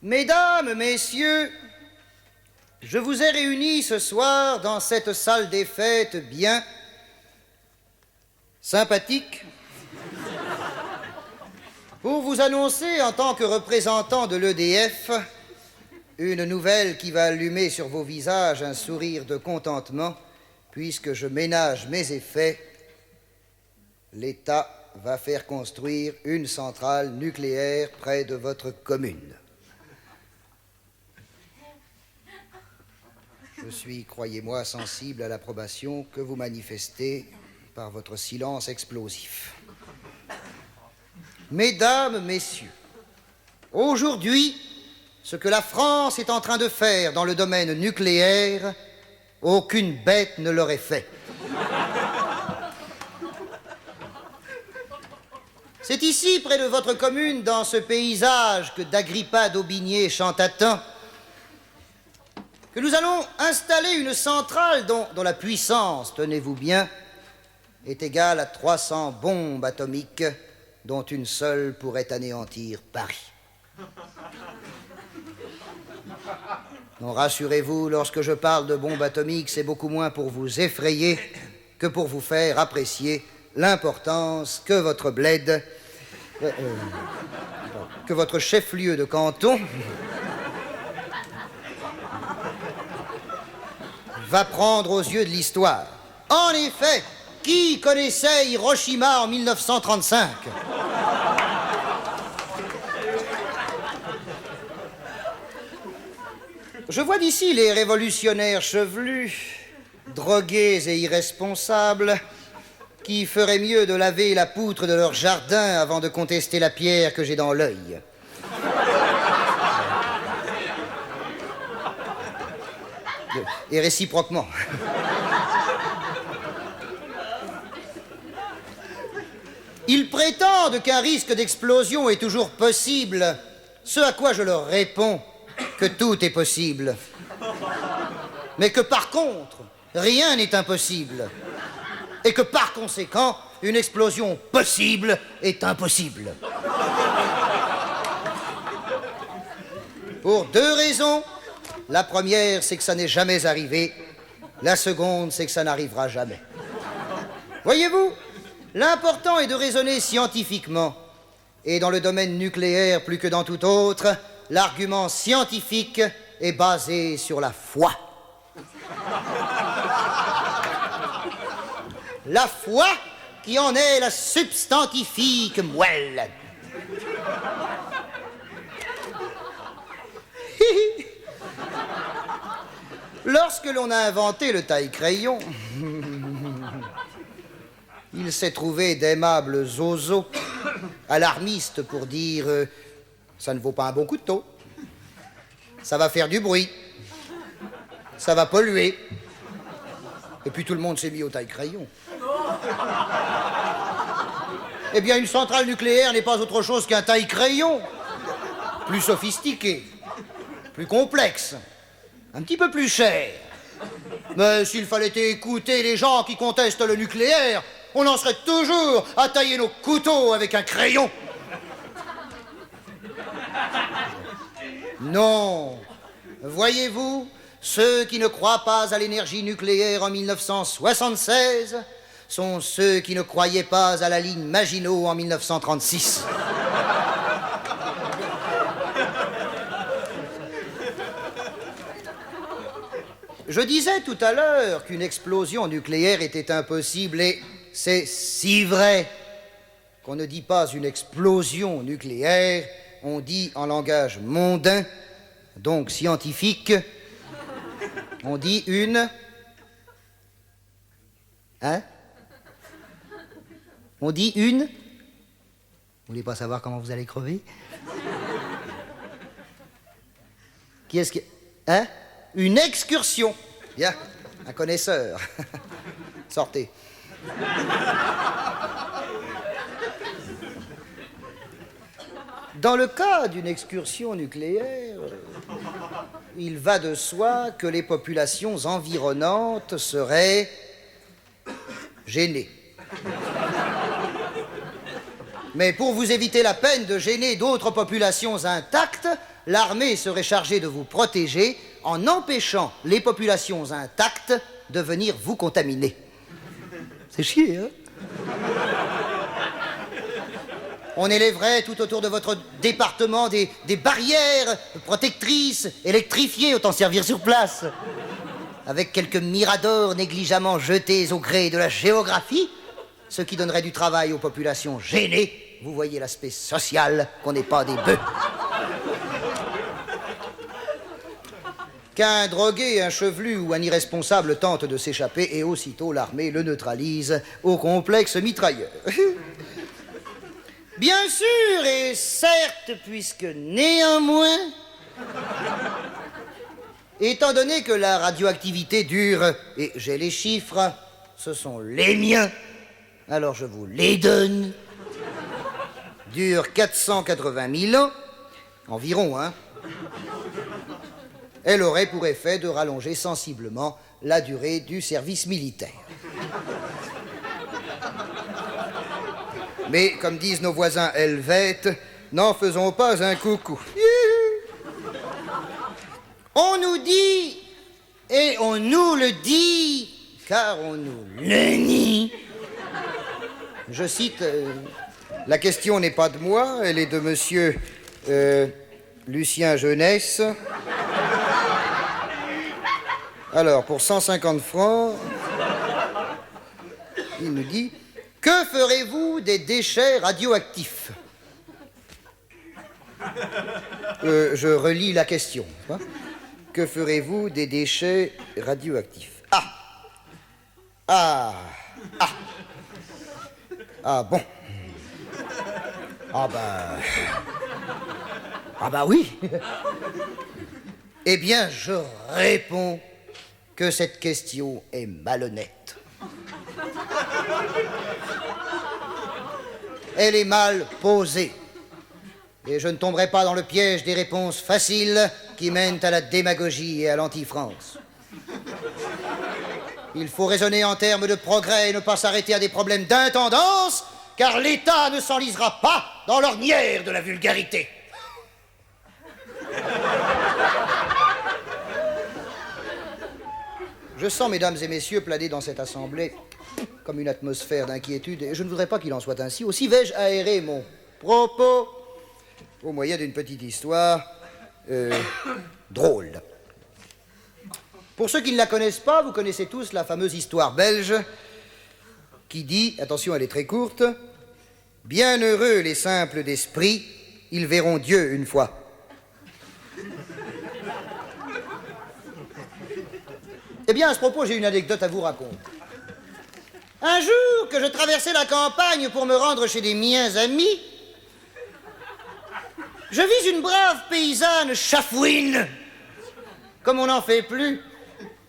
Mesdames, messieurs, je vous ai réunis ce soir dans cette salle des fêtes bien sympathique pour vous annoncer en tant que représentant de l'EDF une nouvelle qui va allumer sur vos visages un sourire de contentement puisque je ménage mes effets. L'État va faire construire une centrale nucléaire près de votre commune. Je suis, croyez-moi, sensible à l'approbation que vous manifestez par votre silence explosif. Mesdames, messieurs, aujourd'hui, ce que la France est en train de faire dans le domaine nucléaire, aucune bête ne l'aurait fait. C'est ici, près de votre commune, dans ce paysage que d'Agrippa d'Aubigné chante à temps, que nous allons installer une centrale dont la puissance, tenez-vous bien, est égale à 300 bombes atomiques dont une seule pourrait anéantir Paris. Non, rassurez-vous, lorsque je parle de bombes atomiques, c'est beaucoup moins pour vous effrayer que pour vous faire apprécier l'importance que votre bled, que votre chef-lieu de canton va prendre aux yeux de l'histoire. En effet, qui connaissait Hiroshima en 1935 ? Je vois d'ici les révolutionnaires chevelus, drogués et irresponsables, qui feraient mieux de laver la poutre de leur jardin avant de contester la pierre que j'ai dans l'œil. Et réciproquement. Ils prétendent qu'un risque d'explosion est toujours possible, ce à quoi je leur réponds que tout est possible. Mais que par contre, rien n'est impossible. Et que par conséquent, une explosion possible est impossible. Pour deux raisons. La première, c'est que ça n'est jamais arrivé. La seconde, c'est que ça n'arrivera jamais. Voyez-vous, l'important est de raisonner scientifiquement. Et dans le domaine nucléaire, plus que dans tout autre, l'argument scientifique est basé sur la foi. La foi qui en est la substantifique moelle. Lorsque l'on a inventé le taille-crayon, il s'est trouvé d'aimables zozos, alarmistes pour dire ça ne vaut pas un bon couteau, ça va faire du bruit, ça va polluer. Et puis tout le monde s'est mis au taille-crayon. Eh bien, une centrale nucléaire n'est pas autre chose qu'un taille-crayon, plus sophistiqué, plus complexe, un petit peu plus cher. Mais s'il fallait écouter les gens qui contestent le nucléaire, on en serait toujours à tailler nos couteaux avec un crayon. Non, voyez-vous, ceux qui ne croient pas à l'énergie nucléaire en 1976 sont ceux qui ne croyaient pas à la ligne Maginot en 1936. Je disais tout à l'heure qu'une explosion nucléaire était impossible et c'est si vrai qu'on ne dit pas une explosion nucléaire, on dit en langage mondain, donc scientifique, on dit une... Hein? On dit une... Vous voulez pas savoir comment vous allez crever? Qui est-ce qui... Hein? Une excursion. Bien, un connaisseur. Sortez. Dans le cas d'une excursion nucléaire, il va de soi que les populations environnantes seraient gênées. Mais pour vous éviter la peine de gêner d'autres populations intactes, l'armée serait chargée de vous protéger en empêchant les populations intactes de venir vous contaminer. C'est chier, hein? On élèverait tout autour de votre département des barrières protectrices, électrifiées, autant servir sur place. Avec quelques miradors négligemment jetés au gré de la géographie, ce qui donnerait du travail aux populations gênées. Vous voyez l'aspect social, qu'on n'est pas des bœufs. Qu'un drogué, un chevelu ou un irresponsable tente de s'échapper et aussitôt l'armée le neutralise au complexe mitrailleur. Bien sûr et certes, puisque néanmoins, étant donné que la radioactivité dure, et j'ai les chiffres, ce sont les miens, alors je vous les donne, dure 480 000 ans, environ, hein. Elle aurait pour effet de rallonger sensiblement la durée du service militaire. Mais, comme disent nos voisins helvètes, n'en faisons pas un coucou. On nous dit, et on nous le dit, car on nous le nie. Je cite, la question n'est pas de moi, elle est de monsieur Lucien Jeunesse. Alors, pour 150 francs, il nous dit... Que ferez-vous des déchets radioactifs? Je relis la question. Hein? Que ferez-vous des déchets radioactifs? Ah, bon. Ah bah oui. Eh bien, je réponds que cette question est malhonnête. Elle est mal posée. Et je ne tomberai pas dans le piège des réponses faciles qui mènent à la démagogie et à l'anti-France. Il faut raisonner en termes de progrès et ne pas s'arrêter à des problèmes d'intendance, car l'État ne s'enlisera pas dans l'ornière de la vulgarité. Je sens, mesdames et messieurs, planer dans cette assemblée comme une atmosphère d'inquiétude, et je ne voudrais pas qu'il en soit ainsi. Aussi vais-je aérer mon propos au moyen d'une petite histoire drôle. Pour ceux qui ne la connaissent pas, vous connaissez tous la fameuse histoire belge qui dit, attention, elle est très courte, « Bienheureux les simples d'esprit, ils verront Dieu une fois. » Eh bien, à ce propos, j'ai une anecdote à vous raconter. Un jour que je traversais la campagne pour me rendre chez des miens amis, je vis une brave paysanne chafouine, comme on n'en fait plus,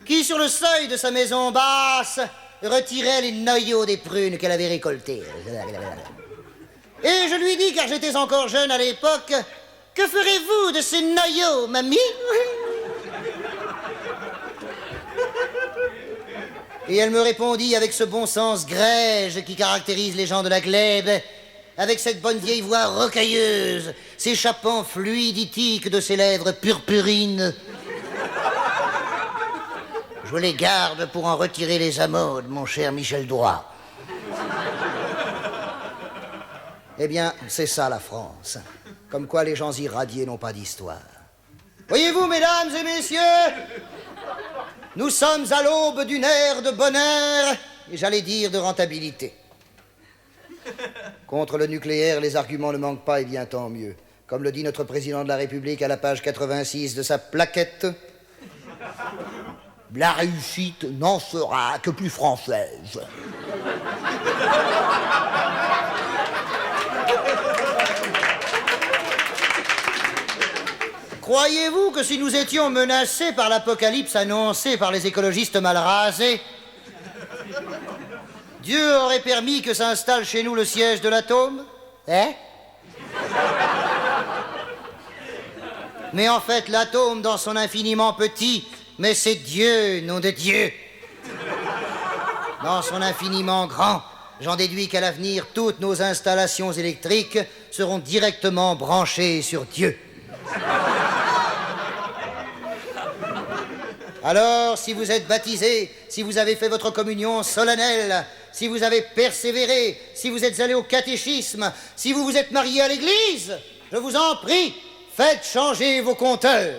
qui, sur le seuil de sa maison basse, retirait les noyaux des prunes qu'elle avait récoltées. Et je lui dis, car j'étais encore jeune à l'époque, « Que ferez-vous de ces noyaux, mamie ?» Et elle me répondit avec ce bon sens grège qui caractérise les gens de la glèbe, avec cette bonne vieille voix rocailleuse, s'échappant fluiditique de ses lèvres purpurines. Je les garde pour en retirer les amendes, mon cher Michel Droit. Eh bien, c'est ça la France. Comme quoi les gens irradiés n'ont pas d'histoire. Voyez-vous, mesdames et messieurs, nous sommes à l'aube d'une ère de bonheur, et j'allais dire de rentabilité. Contre le nucléaire, les arguments ne manquent pas, et bien tant mieux. Comme le dit notre président de la République à la page 86 de sa plaquette, la réussite n'en sera que plus française. Croyez-vous que si nous étions menacés par l'apocalypse annoncé par les écologistes mal rasés, Dieu aurait permis que s'installe chez nous le siège de l'atome? Hein? Mais en fait, l'atome, dans son infiniment petit, mais c'est Dieu, nom de Dieu. Dans son infiniment grand, j'en déduis qu'à l'avenir, toutes nos installations électriques seront directement branchées sur Dieu. Alors, si vous êtes baptisé, si vous avez fait votre communion solennelle, si vous avez persévéré, si vous êtes allé au catéchisme, si vous vous êtes marié à l'église, je vous en prie, faites changer vos compteurs.